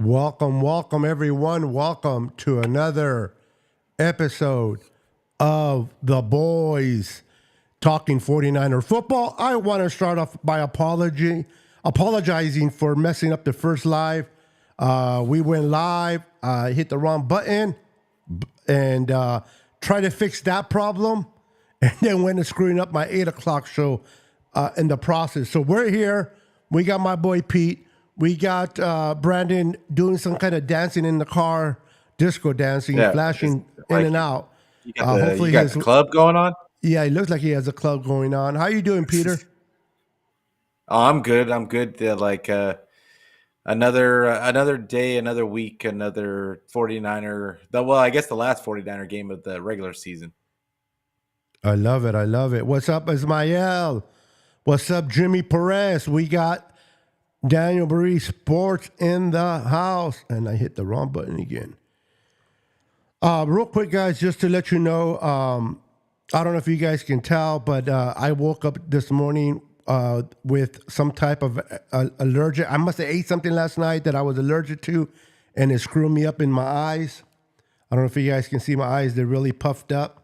Welcome, everyone. Welcome to another episode of the boys talking 49er football. I want to start off by apologizing for messing up the first live. We went live, hit the wrong button, and try to fix that problem, and then went and screwing up my 8 o'clock show in the process. So we're here. We got my boy Pete. We got Brandon doing some kind of dancing in the car, disco dancing, flashing in and out. You got the club going on? Yeah, it looks like he has a club going on. How you doing, Peter? Oh, I'm good. Another day, another week, another 49er. I guess the last 49er game of the regular season. I love it. What's up, Ismael? What's up, Jimmy Perez? We got Daniel Marie Sports in the house. And I hit the wrong button again. Real quick, guys, just to let you know, I don't know if you guys can tell, but I woke up this morning with some type of allergic. I must have ate something last night that I was allergic to, and it screwed me up in my eyes. I don't know if you guys can see my eyes. They're really puffed up,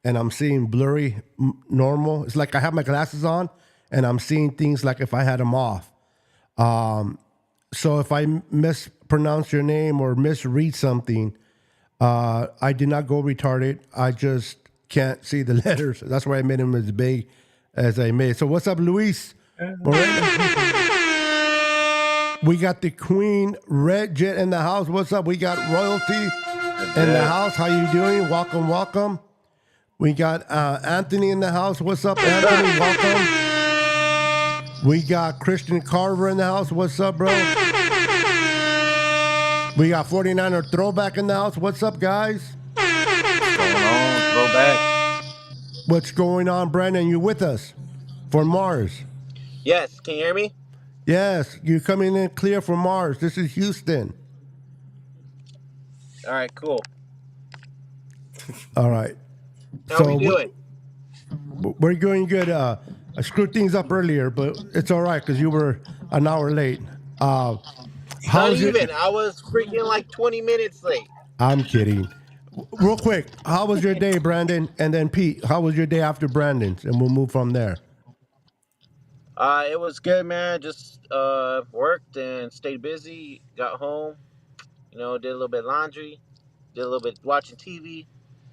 and I'm seeing blurry normal. It's like I have my glasses on, and I'm seeing things like if I had them off. So if I mispronounce your name or misread something, I did not go retarded. I just can't see the letters. That's why I made them as big as I made. So what's up, Luis? We got the Queen Red Jet in the house. What's up? We got royalty in the house. How you doing? Welcome. We got Anthony in the house. What's up, Anthony? Welcome. We got Christian Carver in the house. What's up, bro? We got 49er Throwback in the house. What's up, guys? What's going on, Throwback? What's going on, Brandon? You with us for Mars? Yes. Can you hear me? Yes. You're coming in clear for Mars. This is Houston. All right, cool. All right. How are we doing? We're doing good. I screwed things up earlier, but it's all right because you were an hour late. Not even. I was freaking like 20 minutes late. I'm kidding. Real quick, how was your day, Brandon? And then Pete, how was your day after Brandon's? And we'll move from there. It was good, man. Just worked and stayed busy. Got home, did a little bit of laundry, did a little bit watching TV,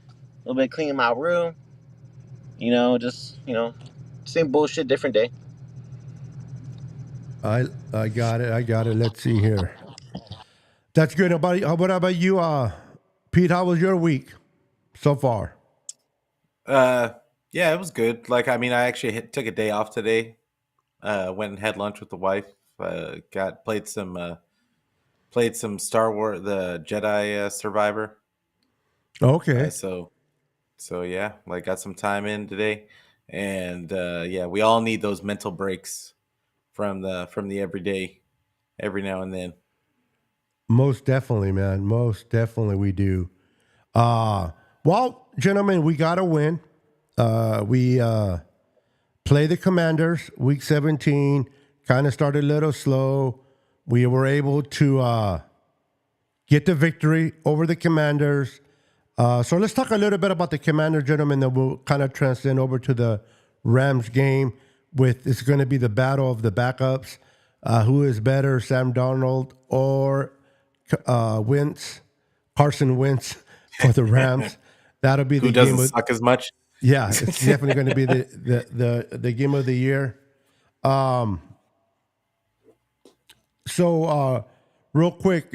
a little bit cleaning my room. Same bullshit, different day. I got it. Let's see here. That's good. What about you, Pete? How was your week so far? Yeah, it was good. I actually took a day off today. Went and had lunch with the wife. Played some Star Wars, the Jedi Survivor. Okay. So yeah, got some time in today, and yeah, we all need those mental breaks from the everyday, every now and then. Most definitely, man. Most definitely, we do. Well, gentlemen, we got to win. We play the Commanders week 17. Kind of started a little slow. We were able to get the victory over the Commanders. So let's talk a little bit about the Commanders, gentlemen, then we'll kind of transcend over to the Rams game. It's going to be the battle of the backups. Who is better, Sam Darnold or Carson Wentz for the Rams? That'll be the Who doesn't suck as much? Yeah, it's definitely going to be the game of the year. So real quick,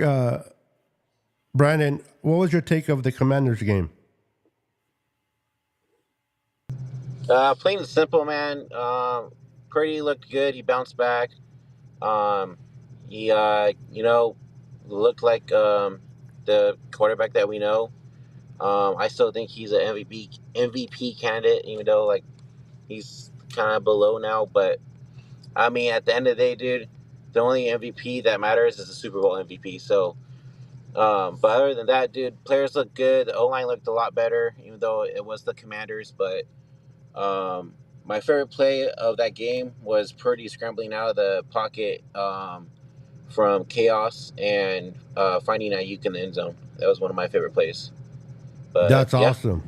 Brandon, what was your take of the Commanders game? Plain and simple, man. Purdy looked good. He bounced back. He looked like the quarterback that we know. I still think he's an MVP candidate, even though he's kind of below now. But at the end of the day, dude, the only MVP that matters is the Super Bowl MVP. So, but other than that, dude, players look good. The O-line looked a lot better, even though it was the Commanders. But my favorite play of that game was Purdy scrambling out of the pocket from chaos and finding Ayuk in the end zone. That was one of my favorite plays. But That's yeah, awesome.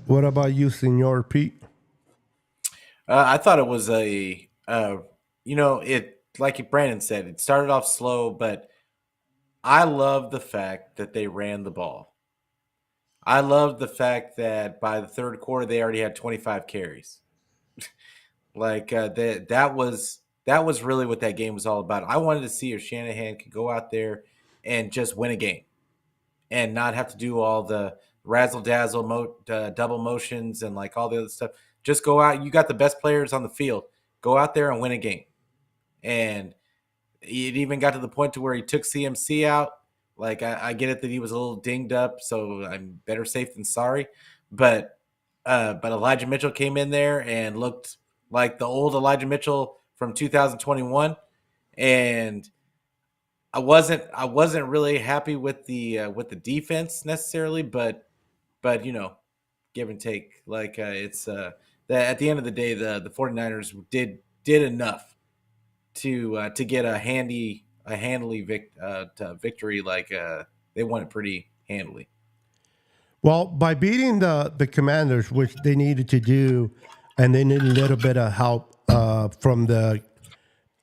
What about you, Senor Pete? I thought it was it like Brandon said, it started off slow, but I love the fact that they ran the ball. I love the fact that by the third quarter they already had 25 carries. Like that was really what that game was all about. I wanted to see if Shanahan could go out there and just win a game and not have to do all the razzle dazzle double motions and like all the other stuff. Just go out. You got the best players on the field. Go out there and win a game. And it even got to the point to where he took CMC out. Like I get it that he was a little dinged up, so I'm better safe than sorry. But Elijah Mitchell came in there and looked like the old Elijah Mitchell from 2021, and I wasn't really happy with the defense necessarily, but give and take. Like it's that at the end of the day, the 49ers did enough to get a victory. Like they won it pretty handily. Well, by beating the Commanders, which they needed to do, and they needed a little bit of help from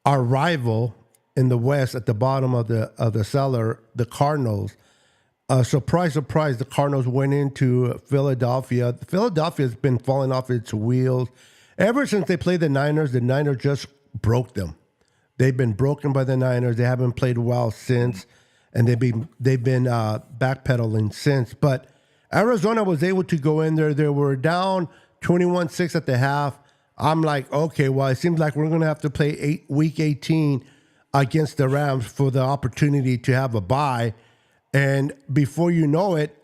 our rival in the West at the bottom of the cellar, the Cardinals. Surprise, surprise! The Cardinals went into Philadelphia. Philadelphia's been falling off its wheels ever since they played the Niners. The Niners just broke them. They've been broken by the Niners. They haven't played well since, and they've been backpedaling since. But Arizona was able to go in there. They were down 21-6 at the half. I'm like, okay, well, it seems like we're going to have to play week 18 against the Rams for the opportunity to have a bye. And before you know it,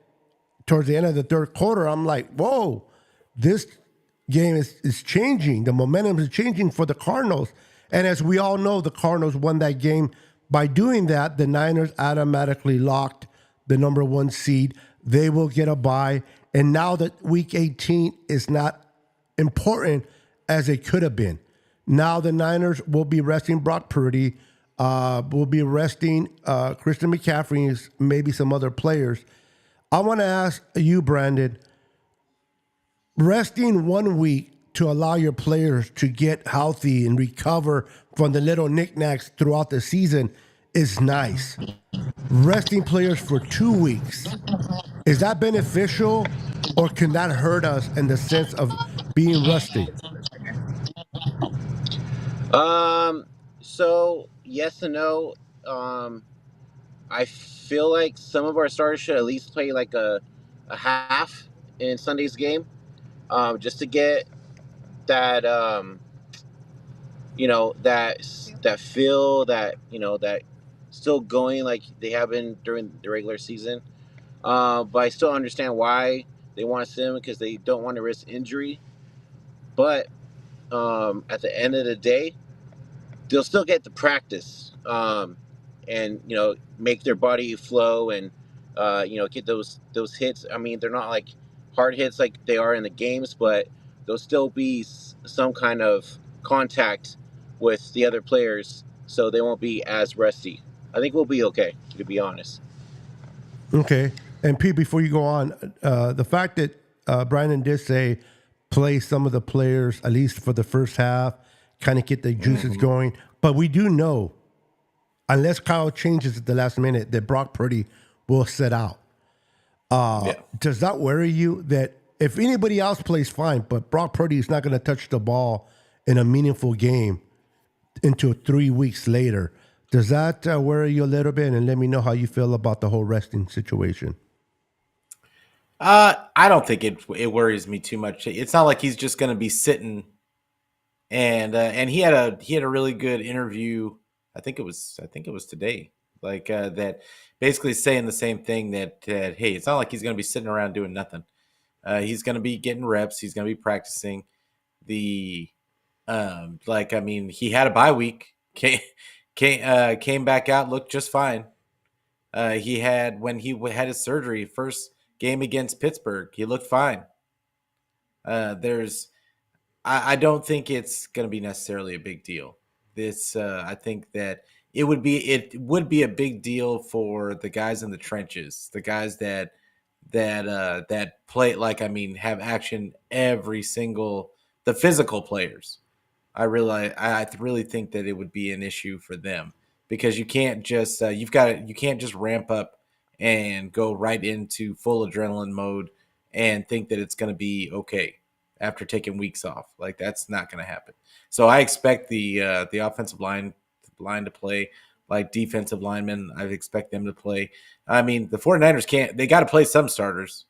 towards the end of the third quarter, I'm like, whoa, this game is changing. The momentum is changing for the Cardinals. And as we all know, the Cardinals won that game. By doing that, the Niners automatically locked the number one seed. They will get a bye. And now that week 18 is not important as it could have been. Now the Niners will be resting Brock Purdy, will be resting Christian McCaffrey, maybe some other players. I want to ask you, Brandon, resting 1 week to allow your players to get healthy and recover from the little knickknacks throughout the season is nice. Resting players for 2 weeks, is that beneficial or can that hurt us in the sense of being rusty? um, so yes and no. Um, I feel like some of our starters should at least play like a half in Sunday's game, just to get that that feel that that still going like they have been during the regular season. But I still understand why they want to sit him because they don't want to risk injury. But at the end of the day, they'll still get the practice, and make their body flow and get those hits. I mean, they're not like hard hits like they are in the games, but there'll still be some kind of contact with the other players, so they won't be as rusty. I think we'll be okay, to be honest. Okay. And Pete, before you go on, the fact that Brandon did say play some of the players, at least for the first half, kind of get the juices going. But we do know, unless Kyle changes at the last minute, that Brock Purdy will sit out. Yeah. Does that worry you that if anybody else plays fine, but Brock Purdy is not going to touch the ball in a meaningful game until 3 weeks later? Does that worry you a little bit? And let me know how you feel about the whole resting situation. I don't think it worries me too much. It's not like he's just going to be sitting. And he had a really good interview. I think it was today. Like that, basically saying the same thing that hey, it's not like he's going to be sitting around doing nothing. He's going to be getting reps. He's going to be practicing. The like I mean, he had a bye week. Came back out, looked just fine. He had when he had his surgery, first game against Pittsburgh, he looked fine. There's I don't think it's going to be necessarily a big deal. I think that it would be a big deal for the guys in the trenches, the guys that play, like, I mean, have action every single, the physical players. I really think that it would be an issue for them, because you can't just you can't just ramp up and go right into full adrenaline mode and think that it's going to be okay after taking weeks off. Like, that's not going to happen. So I expect the offensive line to play, like defensive linemen. I expect them to play. I mean, the 49ers they got to play some starters.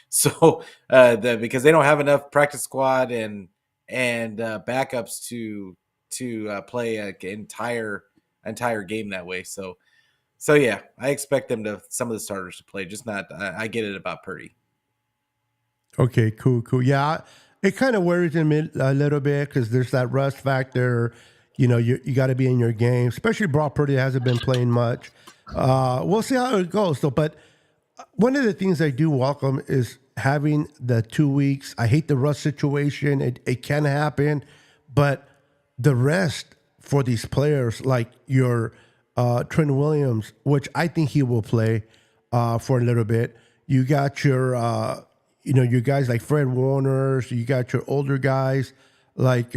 So because they don't have enough practice squad and backups to play an entire game that way. So yeah, I expect some of the starters to play. Just not. I get it about Purdy. Okay, cool. Yeah, it kind of worries me a little bit because there's that rust factor. You know, you got to be in your game, especially Brock Purdy hasn't been playing much. We'll see how it goes, though. But one of the things I do welcome is having the 2 weeks. I hate the rust situation. It can happen, but the rest for these players, like your Trent Williams, which I think he will play for a little bit. You got your your guys like Fred Warner. You got your older guys like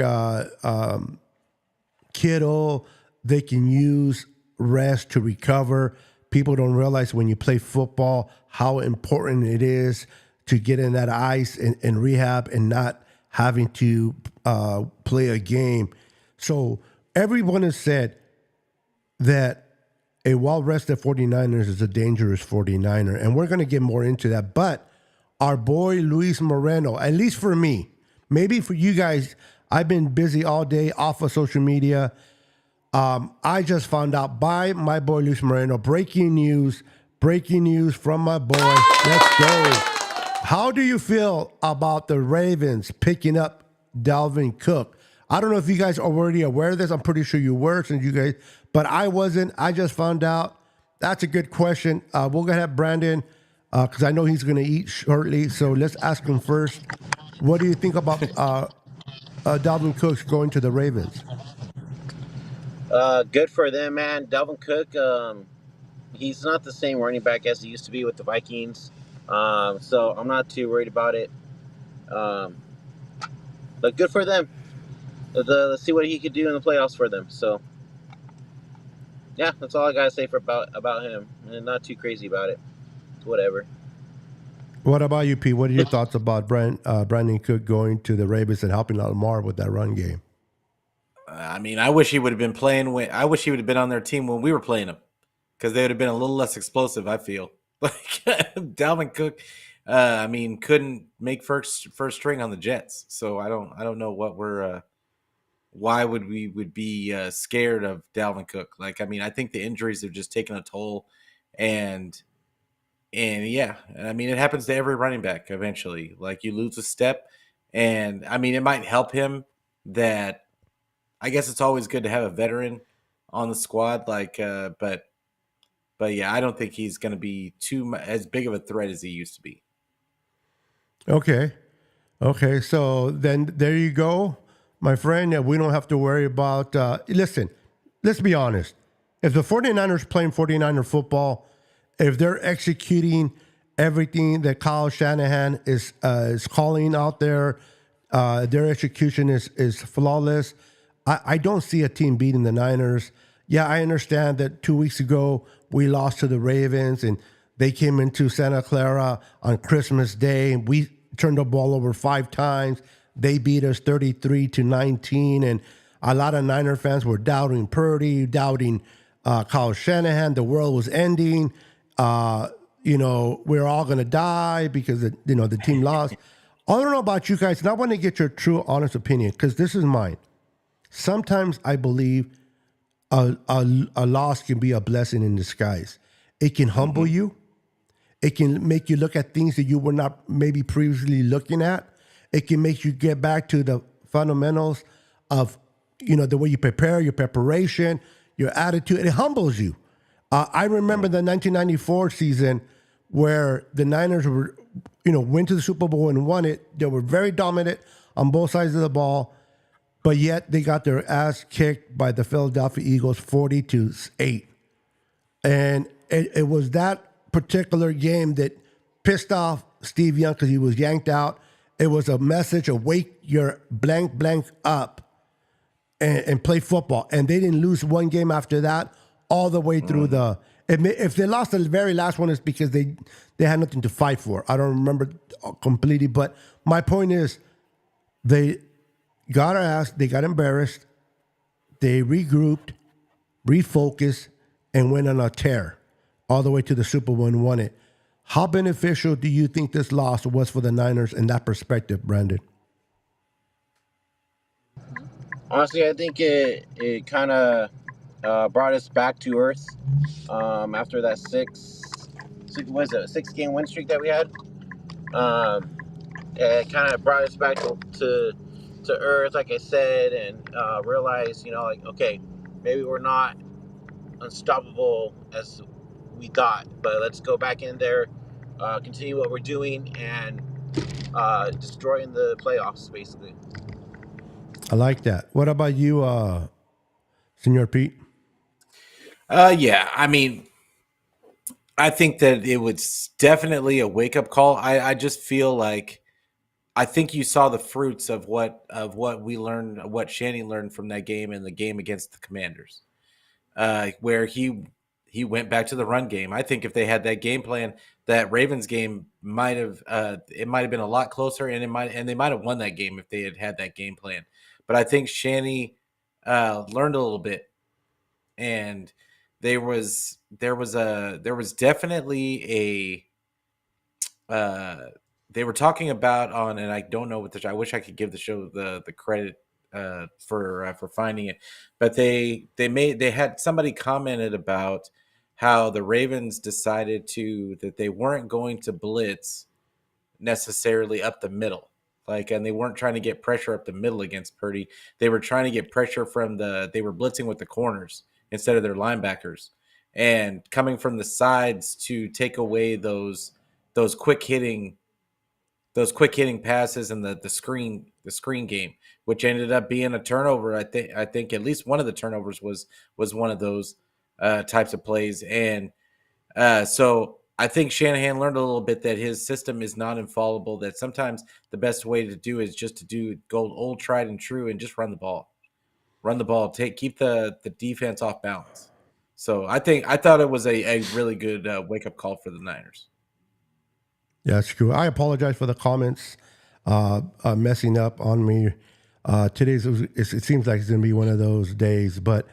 Kittle. They can use rest to recover. People don't realize when you play football how important it is to get in that ice and rehab and not having to play a game. So everyone has said that a well-rested 49ers is a dangerous 49er, and we're going to get more into that. But our boy Luis Moreno, at least for me, maybe for you guys, I've been busy all day off of social media. I just found out by my boy Luis Moreno, breaking news from my boy. Let's go. How do you feel about the Ravens picking up Dalvin Cook? I don't know if you guys are already aware of this. I'm pretty sure you were, since you guys, but I wasn't. I just found out. That's a good question. We're going to have Brandon, because I know he's going to eat shortly. So let's ask him first. What do you think about Dalvin Cook going to the Ravens? Good for them, man. Dalvin Cook, he's not the same running back as he used to be with the Vikings. So I'm not too worried about it. But good for them. Let's see what he could do in the playoffs for them. So, yeah, that's all I gotta say about him. And not too crazy about it. Whatever. What about you, Pete? What are your thoughts about Brandon Cook going to the Ravens and helping out Lamar with that run game? I mean, I wish he would have been I wish he would have been on their team when we were playing him, because they would have been a little less explosive, I feel. Like, Dalvin Cook, I mean, couldn't make first string on the Jets. So I don't know what why would we be scared of Dalvin Cook? Like, I mean, I think the injuries have just taken a toll, and yeah, I mean, it happens to every running back eventually. Like, you lose a step, and I mean, it might help him that. I guess it's always good to have a veteran on the squad, like, but yeah, I don't think he's going to be as big of a threat as he used to be. Okay. So then there you go, my friend. We don't have to worry about. Listen, let's be honest. If the 49ers playing 49er football, if they're executing everything that Kyle Shanahan is calling out there, their execution is flawless. I don't see a team beating the Niners. Yeah, I understand that 2 weeks ago we lost to the Ravens and they came into Santa Clara on Christmas Day. We turned the ball over 5 times. They beat us 33-19, and a lot of Niner fans were doubting Purdy, doubting Kyle Shanahan. The world was ending. We're all going to die because the team lost. I don't know about you guys, and I want to get your true, honest opinion, because this is mine. Sometimes I believe a loss can be a blessing in disguise. It can humble you. It can make you look at things that you were not maybe previously looking at. It can make you get back to the fundamentals of, the way you prepare, your preparation, your attitude. It humbles you. I remember the 1994 season where the Niners were, went to the Super Bowl and won it. They were very dominant on both sides of the ball. but yet they got their ass kicked by the Philadelphia Eagles 40-8. And it was that particular game that pissed off Steve Young because he was yanked out. It was a message of wake your blank up and play football. And they didn't lose one game after that all the way through the... If they lost the very last one, it's because they had nothing to fight for. I don't remember completely, but my point is they got our ass, they got embarrassed, they regrouped, refocused, and went on a tear all the way to the Super Bowl and won it. How beneficial do you think this loss was for the Niners in that perspective, Brandon? Honestly, I think it kind of brought us back to earth after that what is it, a 6-game win streak that we had. It kind of brought us back to earth, like I said, and realized, like, okay, maybe we're not unstoppable as we thought, but let's go back in there, continue what we're doing, and destroying the playoffs, basically. I like that. What about you, Senor Pete? Yeah, I mean, I think that it was definitely a wake up call. I just feel like I think you saw the fruits of what we learned, what Shanny learned from that game in the game against the Commanders, where he went back to the run game. I think if they had that game plan, that Ravens game might have it might have been a lot closer, and they might have won that game if they had that game plan. But I think Shanny learned a little bit, and there was definitely a they were talking about on, and I don't know what I wish I could give the show the credit for finding it, but they had somebody commented about how the Ravens decided that they weren't going to blitz necessarily up the middle. And they weren't trying to get pressure up the middle against Purdy. They were trying to get pressure they were blitzing with the corners instead of their linebackers, and coming from the sides to take away those quick hitting passes and the screen game, which ended up being a turnover. I think at least one of the turnovers was one of those types of plays, and so I think Shanahan learned a little bit that his system is not infallible, that sometimes the best way to do is just to go old tried and true and just run the ball. Keep the defense off balance. So I thought it was a really good wake-up call for the Niners. Yeah, it's true. I apologize for the comments messing up on me. It seems like it's going to be one of those days. But,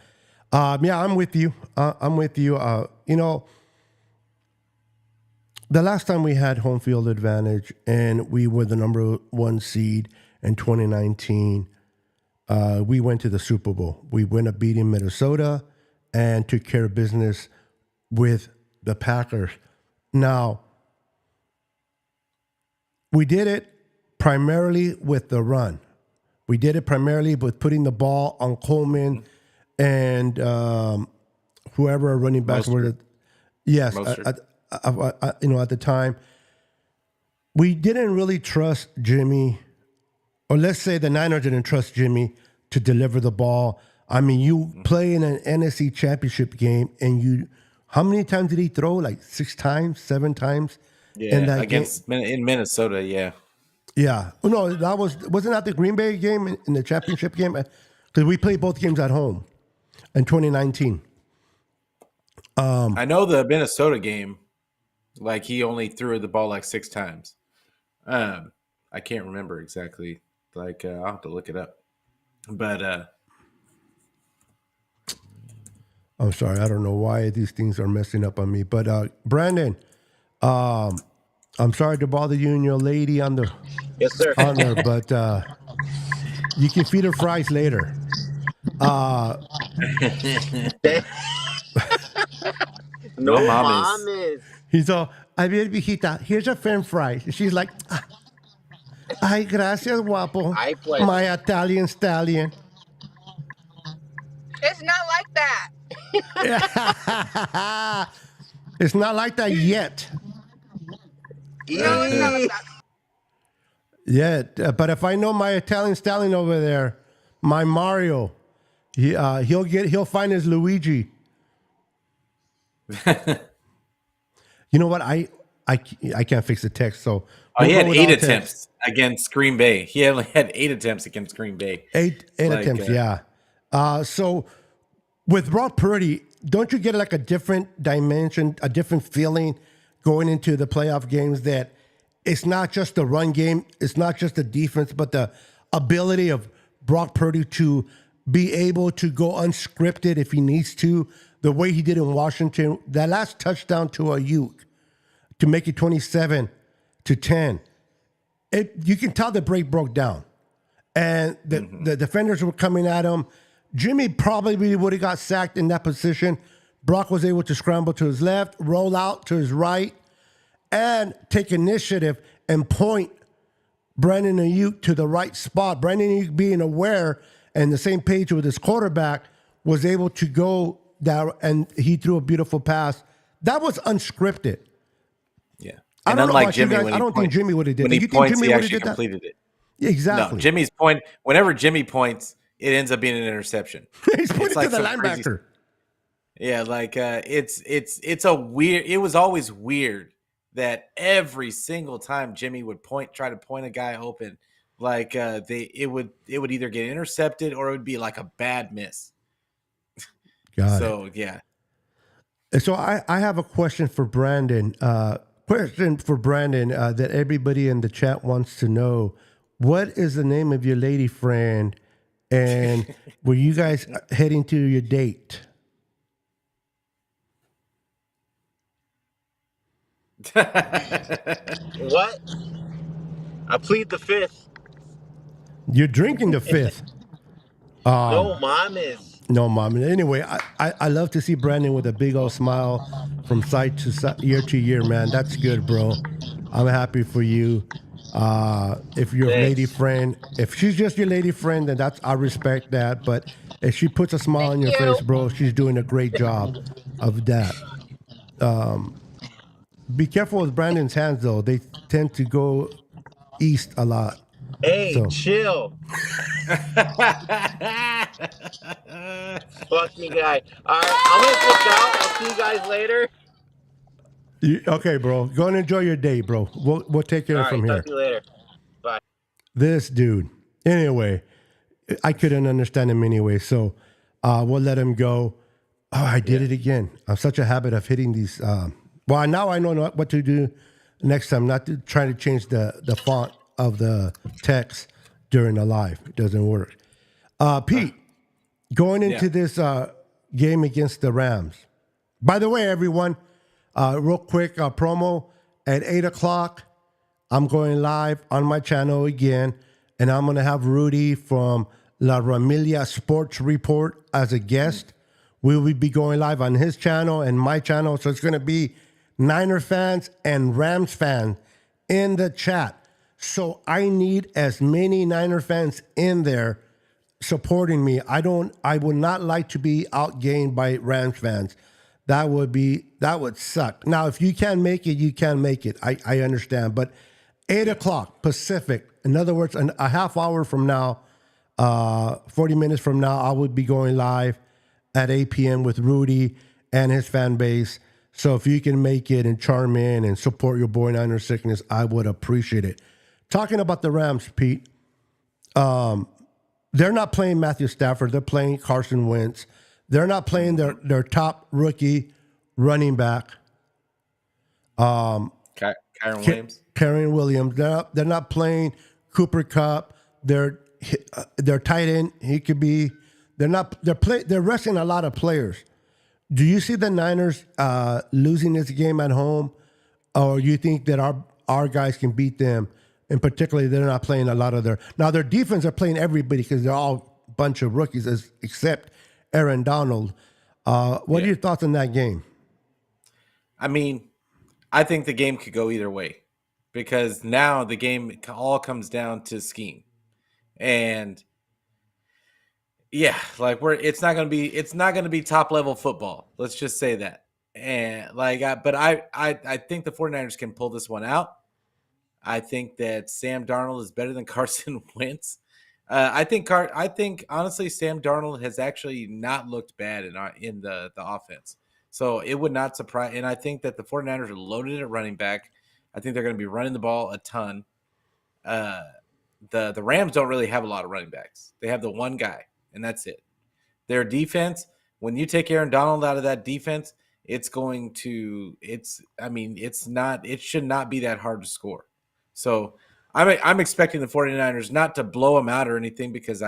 yeah, I'm with you. The last time we had home field advantage and we were the number 1 seed in 2019, we went to the Super Bowl. We went up beating Minnesota and took care of business with the Packers. Now, we did it primarily with the run. We did it primarily with putting the ball on Coleman and whoever our running backs were. Yes, at the time, we didn't really trust Jimmy, or let's say the Niners didn't trust Jimmy to deliver the ball. I mean, you play in an NFC Championship game, and how many times did he throw? Like 6 times, 7 times? Yeah, in Minnesota, yeah. Yeah. No, wasn't that the Green Bay game in the championship game? Because we played both games at home in 2019. I know the Minnesota game, he only threw the ball 6 times. I can't remember exactly. I'll have to look it up. But I'm sorry, I don't know why these things are messing up on me. But Brandon, I'm sorry to bother you and your lady on the Yes, sir. honor, but you can feed her fries later. No mames. mames. He's all, a ver, viejita, here's a french fries. She's like, ay, gracias, guapo. Ay, pues. My Italian stallion. It's not like that. It's not like that yet. No, it's not like that. Yet. But if I know my Italian stallion over there, my Mario. He'll find his Luigi. You know what? I can't fix the text, so He we'll had go with 8 all text. attempts against Green Bay. He only had 8 attempts against Green Bay. Eight attempts, yeah. So with Brock Purdy, don't you get like a different dimension, a different feeling going into the playoff games that it's not just the run game, it's not just the defense, but the ability of Brock Purdy to be able to go unscripted if he needs to, the way he did in Washington, that last touchdown to Ayuk to make it 27-10. You can tell the break broke down. And the defenders were coming at him. Jimmy probably would have got sacked in that position. Brock was able to scramble to his left, roll out to his right, and take initiative and point Brandon Ayuk to the right spot. Brandon Ayuk, being aware and the same page with his quarterback, was able to go down, and he threw a beautiful pass. That was unscripted. Yeah. I And don't know unlike about you Jimmy, guys, when I don't think Jimmy would have did when that. he You think points, Jimmy he would have actually did that? completed it. Yeah, exactly. No, Jimmy's point. Whenever Jimmy points, it ends up being an interception. He's pointing to the some crazy- linebacker. Yeah, like it's a weird. It was always weird that every single time Jimmy would try to point a guy open, like it would either get intercepted or it would be like a bad miss. Got So it. yeah, So I have a question for Brandon. That everybody in the chat wants to know. What is the name of your lady friend? And were you guys heading to your date? What? I plead the fifth. You're drinking the fifth. No, mom is. No, mom. Anyway, I love to see Brandon with a big old smile from side to side, year to year, man. That's good, bro. I'm happy for you. If your Thanks. lady friend, if she's just your lady friend, then I respect that. But if she puts a smile on your Thank you. face, bro, she's doing a great job of that. Be careful with Brandon's hands, though. They tend to go east a lot. Hey, So- chill. Fuck me, guy. All right, I'm gonna flip out. I'll see you guys later. Okay, bro. Go and enjoy your day, bro. We'll take care All of it right, from here. talk to you later. Bye. This dude. Anyway, I couldn't understand him anyway, so we'll let him go. Oh, I did it again. I'm such a habit of hitting these. Well, now I know what to do next time. Not to try to change the font of the text during the live. It doesn't work. Pete, going into this game against the Rams. By the way, everyone, real quick promo at 8:00. I'm going live on my channel again, and I'm going to have Rudy from La Ramilia Sports Report as a guest. We will be going live on his channel and my channel, so it's going to be Niner fans and Rams fans in the chat. So I need as many Niner fans in there supporting me. I would not like to be outgained by Rams fans. That would suck. Now, if you can make it, you can make it. I understand. But 8:00 Pacific, in other words, a half hour from now, 40 minutes from now, I would be going live at 8 p.m. with Rudy and his fan base. So if you can make it and charm in and support your boy Niner Sickness, I would appreciate it. Talking about the Rams, Pete, they're not playing Matthew Stafford. They're playing Carson Wentz. They're not playing their top rookie running back, Kyron Williams. Karen Williams. They're not playing Cooper Kupp. They're tight end. He could be. They're resting a lot of players. Do you see the Niners losing this game at home, or you think that our guys can beat them? And particularly, they're not playing a lot of their defense are playing everybody because they're all a bunch of rookies, except Aaron Donald. What are your thoughts on that game? I mean, I think the game could go either way because now the game all comes down to scheme, and yeah, like it's not gonna be top level football. Let's just say that. And but I think the 49ers can pull this one out. I think that Sam Darnold is better than Carson Wentz. I think honestly, Sam Darnold has actually not looked bad in the offense. So it would not surprise. And I think that the 49ers are loaded at running back. I think they're going to be running the ball a ton. Uh, the Rams don't really have a lot of running backs. They have the one guy, and that's it. Their defense, when you take Aaron Donald out of that defense, it's going to it should not be that hard to score. So I'm expecting the 49ers not to blow them out or anything, because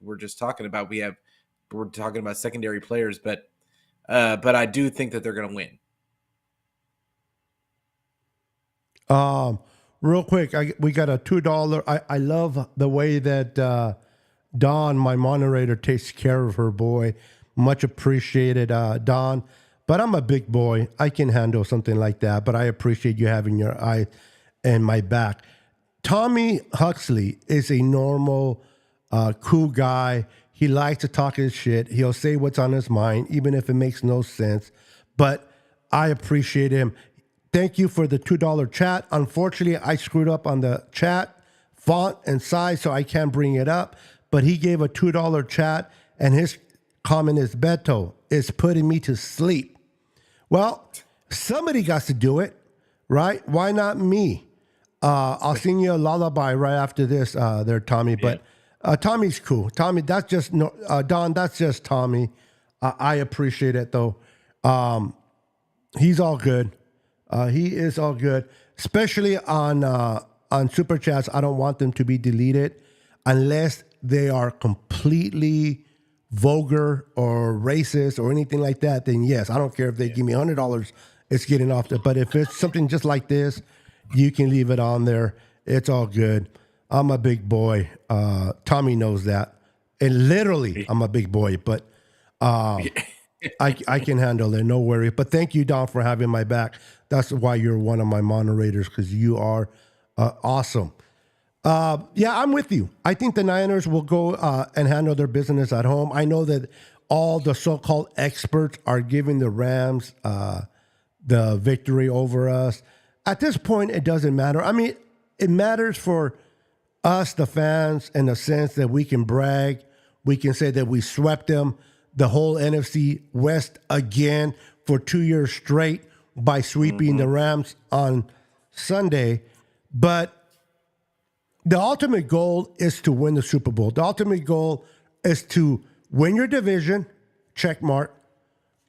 we're just talking about we're talking about secondary players, but I do think that they're going to win. Real quick, we got a $2. I love the way that Dawn, my moderator, takes care of her boy. Much appreciated, Dawn. But I'm a big boy. I can handle something like that. But I appreciate you having your eye and my back. Tommy Huxley is a normal, cool guy. He likes to talk his shit. He'll say what's on his mind, even if it makes no sense. But I appreciate him. Thank you for the $2 chat. Unfortunately, I screwed up on the chat font and size, so I can't bring it up. But he gave a $2 chat, and his comment is, Beto is putting me to sleep. Well, somebody got to do it, right? Why not me? I'll sing you a lullaby right after this there, Tommy. But Tommy's cool. Tommy, that's just, Don, that's just Tommy. I appreciate it, though. He's all good. He is all good, especially on Super Chats. I don't want them to be deleted unless they are completely vulgar or racist or anything like that. Then yes, I don't care if they give me $100. It's getting off there. But if it's something just like this, you can leave it on there. It's all good. I'm a big boy. Tommy knows that. And literally, I'm a big boy. But I can handle it. No worry. But thank you, Don, for having my back. That's why you're one of my moderators, because you are awesome. Yeah, I'm with you. I think the Niners will go and handle their business at home. I know that all the so-called experts are giving the Rams the victory over us. At this point, it doesn't matter. I mean, it matters for us, the fans, in the sense that we can brag. We can say that we swept them, the whole NFC West, again for 2 years straight by sweeping the Rams on Sunday. But the ultimate goal is to win the Super Bowl. The ultimate goal is to win your division, check mark.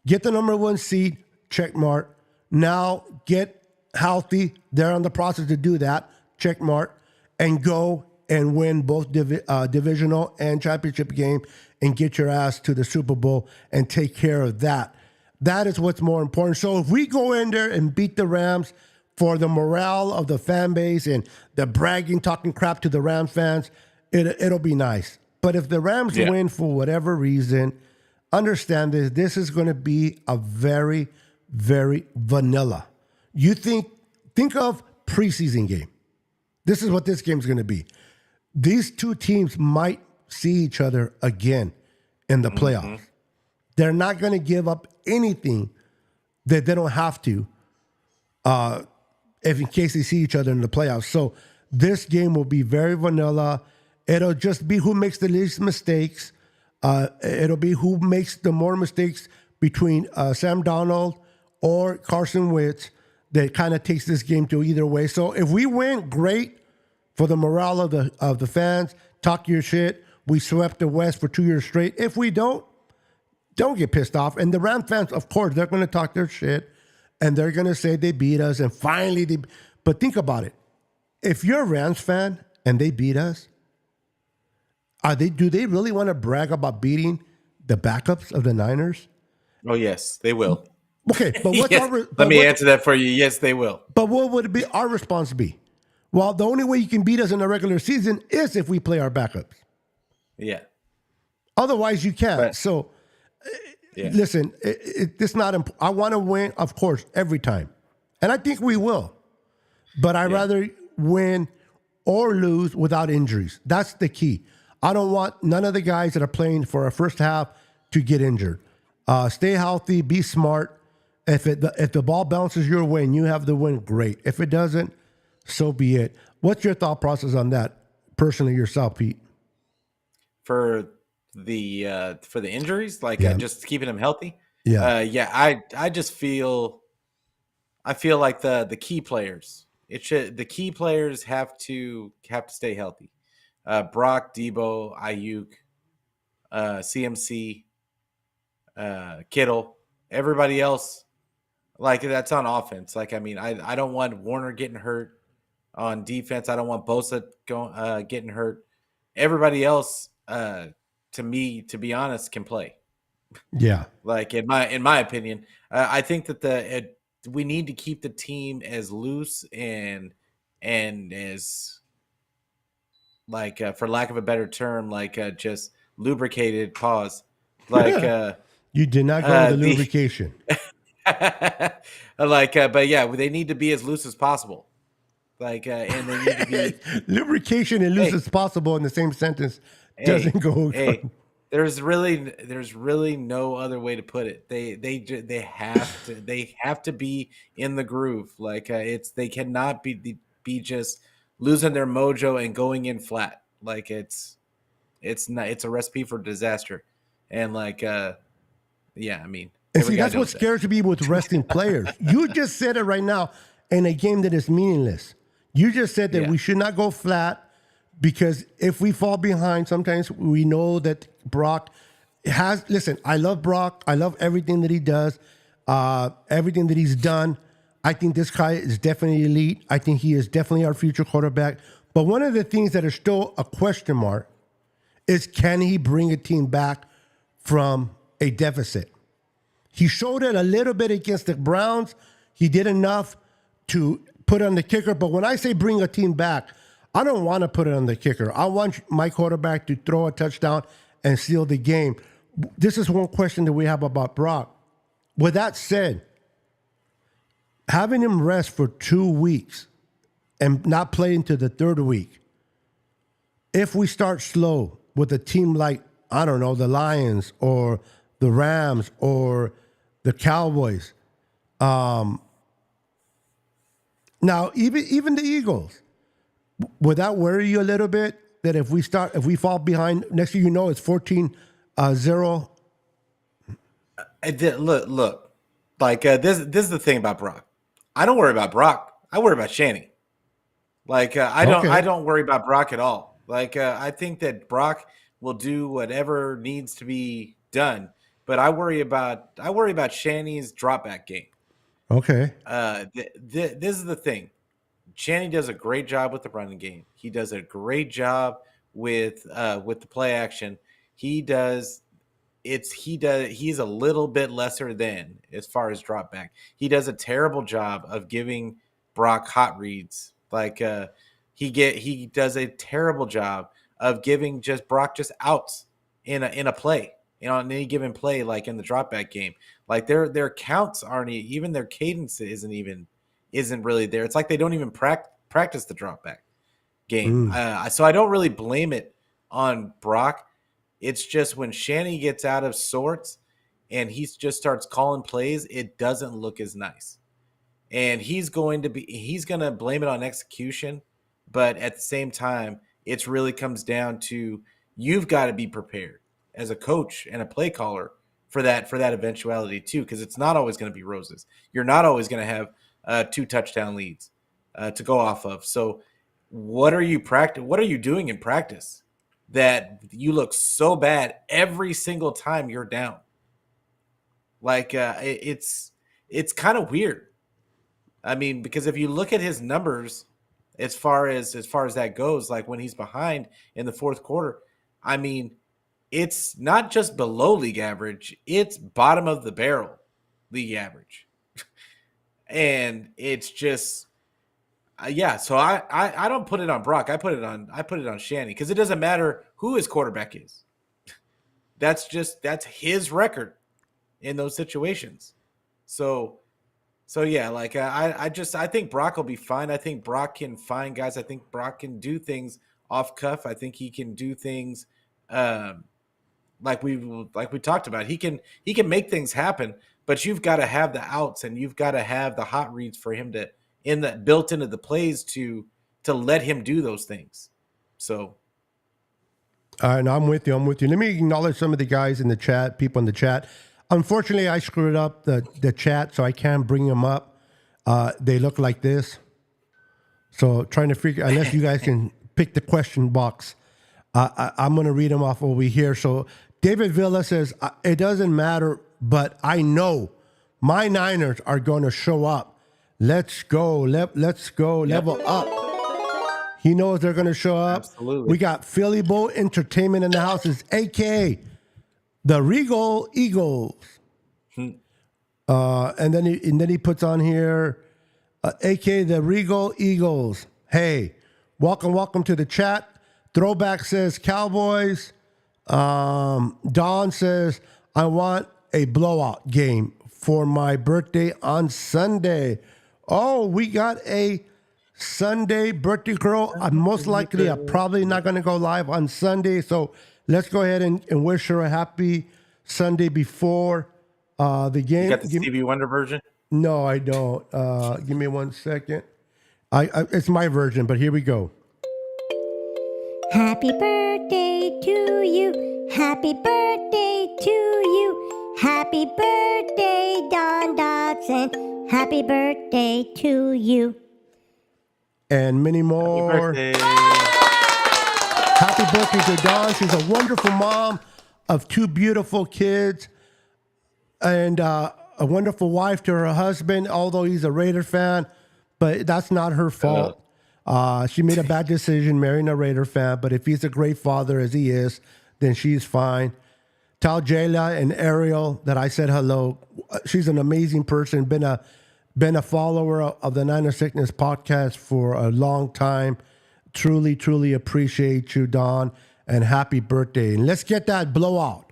Get the number 1 seed, check mark. Now get healthy. They're on the process to do that, check mark. And go and win both divisional and championship game and get your ass to the Super Bowl and take care of that. That is what's more important. So if we go in there and beat the Rams for the morale of the fan base and the bragging, talking crap to the Rams fans, it'll be nice. But if the Rams win for whatever reason, understand this. This is going to be a very, very vanilla. You think of preseason game. This is what this game's going to be. These two teams might see each other again in the playoffs. They're not going to give up anything that they don't have to if in case they see each other in the playoffs. So this game will be very vanilla. It'll just be who makes the least mistakes. It'll be who makes the more mistakes between Sam Darnold or Carson Wentz that kind of takes this game to either way. So if we win, great for the morale of the fans. Talk your shit. We swept the West for 2 years straight. If we don't get pissed off. And the Ram fans, of course, they're going to talk their shit and they're going to say they beat us. And finally, but think about it. If you're a Rams fan and they beat us, do they really want to brag about beating the backups of the Niners? Oh, yes, they will. Okay, but what's yes. Let me answer that for you. Yes, they will. But what would be our response be? Well, the only way you can beat us in the regular season is if we play our backups. Yeah. Otherwise, you can't. But, so, listen, it's not. I want to win, of course, every time, and I think we will. But I'd rather win or lose without injuries. That's the key. I don't want none of the guys that are playing for our first half to get injured. Stay healthy. Be smart. If the ball bounces your way and you have the win, great. If it doesn't, so be it. What's your thought process on that, personally yourself, Pete? for the injuries, like Yeah. just keeping him healthy. Yeah. I just feel like the key players. The key players have to stay healthy. Brock, Debo, Ayuk, CMC, Kittle, everybody else. Like that's on offense. Like I mean, I don't want Warner getting hurt on defense. I don't want Bosa getting hurt. Everybody else, to me, to be honest, can play. Yeah. Like in my opinion, I think that we need to keep the team as loose and as like for lack of a better term, like just lubricated. Pause. Like You did not go with the the lubrication. like, but yeah, they need to be as loose as possible. Like, and they need to be. Lubrication and loose Hey, as possible in the same sentence hey, doesn't go. hey. There's really no other way to put it. They have to be in the groove. Like they cannot be just losing their mojo and going in flat. Like it's a recipe for disaster. And like yeah, I mean And every see, guy that's what knows that. scares me with resting players. You just said it right now in a game that is meaningless. You just said that Yeah. we should not go flat because if we fall behind, sometimes we know that Brock has. Listen, I love Brock. I love everything that he does, everything that he's done. I think this guy is definitely elite. I think he is definitely our future quarterback. But one of the things that is still a question mark is can he bring a team back from a deficit? He showed it a little bit against the Browns. He did enough to put on the kicker. But when I say bring a team back, I don't want to put it on the kicker. I want my quarterback to throw a touchdown and seal the game. This is one question that we have about Brock. With that said, having him rest for 2 weeks and not play into the third week, if we start slow with a team like, I don't know, the Lions or the Rams or the Cowboys, now even the Eagles, would that worry you a little bit that if we fall behind, next thing you know, it's 14-0? Look, like this is the thing about Brock. I don't worry about Brock. I worry about Shanny. Like I Okay. don't worry about Brock at all. Like I think that Brock will do whatever needs to be done, but I worry about Shanny's drop back game. Okay. This is the thing. Shanny does a great job with the running game. He does a great job with the play action. He's a little bit lesser than as far as drop back. He does a terrible job of giving Brock hot reads. Like he does a terrible job of giving just Brock just outs in a play. On any given play, like in the drop back game. Like their counts aren't even their cadence isn't really there. It's like they don't even practice the drop back game. So I don't really blame it on Brock. It's just when Shanny gets out of sorts and he just starts calling plays, it doesn't look as nice. And he's going to blame it on execution, but at the same time, it really comes down to you've got to be prepared as a coach and a play caller for that eventuality too, because it's not always going to be roses. You're not always going to have 2 touchdown leads to go off of. So what are you doing in practice that you look so bad every single time you're down? Like it's kind of weird. I mean, because if you look at his numbers as far as that goes, like when he's behind in the fourth quarter, I mean, it's not just below league average, it's bottom of the barrel league average. And it's just yeah, so I don't put it on Brock. I put it on Shanny because it doesn't matter who his quarterback is. That's his record in those situations. So yeah, like I think Brock will be fine. I think Brock can find guys. I think Brock can do things off cuff. I think he can do things like we talked about. He can make things happen, but you've got to have the outs and you've got to have the hot reads for him to built into the plays to let him do those things. So All right, no, I'm with you. I'm with you. Let me acknowledge some of the guys in the chat, people in the chat. Unfortunately, I screwed up the chat, so I can't bring them up. They look like this. So trying to figure, unless you guys can pick the question box, I'm going to read them off over here. So David Villa says, it doesn't matter, but I know my Niners are going to show up. Let's go. Let's go. Level up. He knows they're going to show up. Absolutely. We got Philly Boat Entertainment in the house, is a.k.a. the Regal Eagles. And then he puts on here, a.k.a. the Regal Eagles. Hey, welcome to the chat. Throwback says Cowboys. Don says, I want a blowout game for my birthday on Sunday. Oh, we got a Sunday birthday girl. I'm probably not going to go live on Sunday. So let's go ahead and wish her a happy Sunday before the game. You got the Stevie Wonder version? No, I don't. Give me 1 second. It's my version, but here we go. Happy birthday to you. Happy birthday to you. Happy birthday, Don Dodson. Happy birthday to you. And many more. Happy birthday to Dawn. She's a wonderful mom of 2 beautiful kids and a wonderful wife to her husband, although he's a Raider fan, but that's not her fault. She made a bad decision marrying a Raider fan, but if he's a great father as he is, then she's fine. Tell Jayla and Ariel that I said hello. She's an amazing person, been a follower of the Niner Sickness podcast for a long time. Truly, truly appreciate you, Dawn, and happy birthday. And let's get that blowout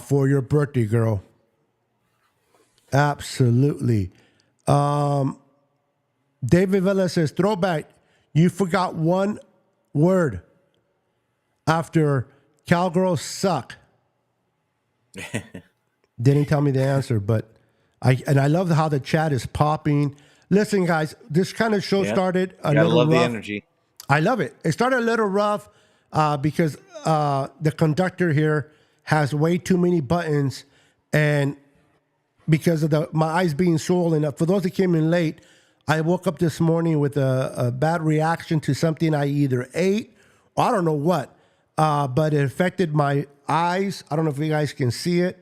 for your birthday, girl. Absolutely. David Villa says, throwback, you forgot one word after Cowgirls suck. Didn't tell me the answer, but I love how the chat is popping. Listen, guys, this kind of show started a little love rough. the energy. I love it. It started a little rough because the conductor here has way too many buttons, and because of my eyes being swollen. For those that came in late, I woke up this morning with a bad reaction to something I either ate or I don't know what, but it affected my eyes. I don't know if you guys can see it,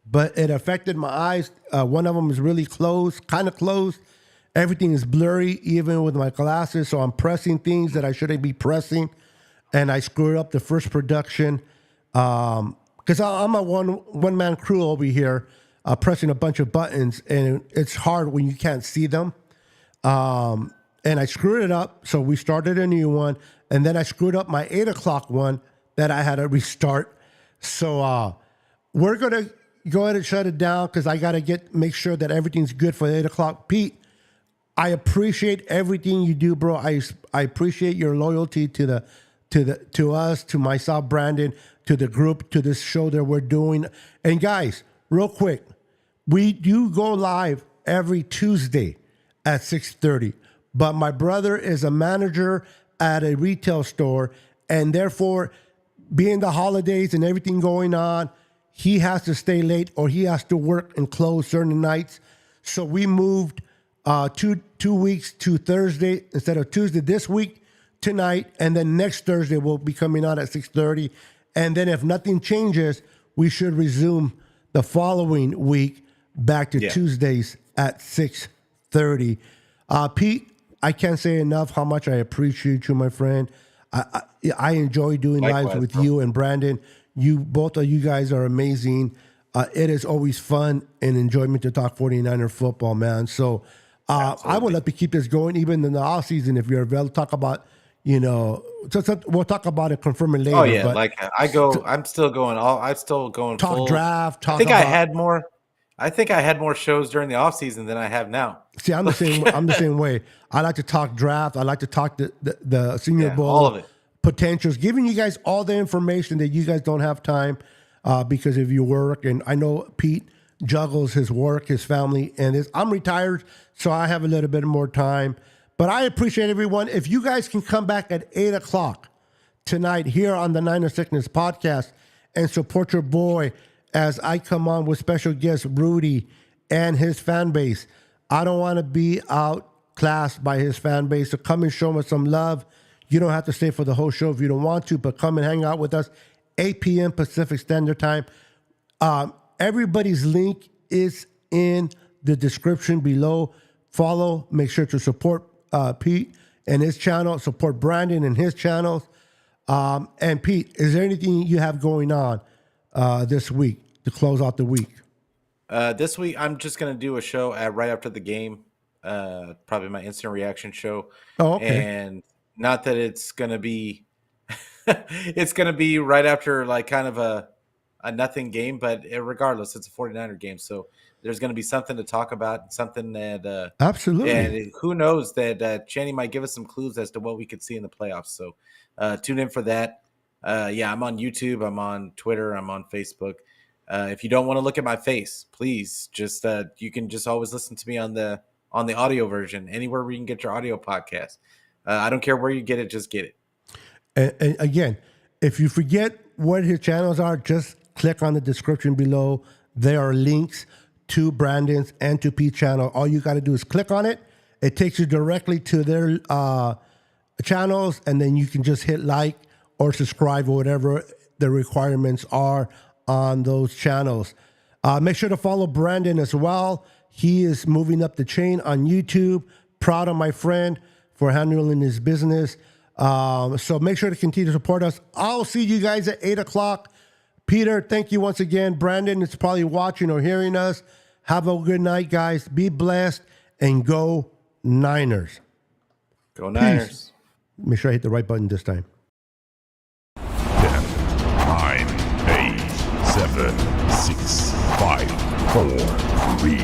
but it affected my eyes. One of them is really closed, kind of closed. Everything is blurry, even with my glasses. So I'm pressing things that I shouldn't be pressing, and I screwed up the first production because I'm a one-man crew over here, pressing a bunch of buttons, and it's hard when you can't see them. And I screwed it up, so we started a new one, and then I screwed up my 8 o'clock one that I had to restart. So we're gonna go ahead and shut it down because I gotta make sure that everything's good for 8 o'clock. Pete, I appreciate everything you do, bro. I appreciate your loyalty to us, to myself, Brandon, to the group, to this show that we're doing. And guys, real quick, we do go live every Tuesday at 6:30. But my brother is a manager at a retail store, and therefore, being the holidays and everything going on, he has to stay late or he has to work and close certain nights. So we moved 2 weeks to Thursday instead of Tuesday this week tonight, and then next Thursday we'll be coming out at 6:30. And then if nothing changes, we should resume the following week back to Tuesdays at 6:30. Pete, I can't say enough how much I appreciate you, my friend. I enjoy doing lives with you and Brandon. Both of you guys are amazing. It is always fun and enjoyment to talk 49er football, man. So I would love to keep this going even in the off season if you're available. Talk about, we'll talk about it, confirm it later. Oh yeah, but I'm still going talk full. draft. I think I had more shows during the off season than I have now. See, I'm the same. I'm the same way. I like to talk draft. I like to talk the Senior Bowl, all of it, potentials, giving you guys all the information that you guys don't have time because of your work. And I know Pete juggles his work, his family, and I'm retired, so I have a little bit more time. But I appreciate everyone. If you guys can come back at 8 o'clock tonight here on the Niner Sickness podcast and support your boy as I come on with special guest Rudy and his fan base. I don't want to be outclassed by his fan base, so come and show us some love. You don't have to stay for the whole show if you don't want to, but come and hang out with us. 8 p.m. Pacific Standard Time. Everybody's link is in the description below. Follow. Make sure to support Pete and his channel. Support Brandon and his channels. And Pete, is there anything you have going on this week to close out the week? This week, I'm just going to do a show right after the game. Probably my instant reaction show. Oh, okay. And not that it's going to be... it's going to be right after like kind of a nothing game, but regardless, it's a 49er game. So there's going to be something to talk about, something that... Absolutely. And who knows that Channy might give us some clues as to what we could see in the playoffs. So tune in for that. I'm on YouTube. I'm on Twitter. I'm on Facebook. If you don't want to look at my face, please just you can just always listen to me on the audio version, anywhere where you can get your audio podcast. I don't care where you get it, just get it. And again, if you forget what his channels are, just click on the description below. There are links to Brandon's and to Pete's channel. All you got to do is click on it. It takes you directly to their channels, and then you can just hit like or subscribe or whatever the requirements are on those channels. Make sure to follow Brandon as well. He is moving up the chain on YouTube. Proud of my friend for handling his business. So make sure to continue to support us. I'll see you guys at 8 o'clock. Peter, thank you once again. Brandon is probably watching or hearing us. Have a good night, guys. Be blessed and go Niners. Go Niners. Peace. Make sure I hit the right button this time. 10, 9, 8, 7, 6, 5, 4, 3,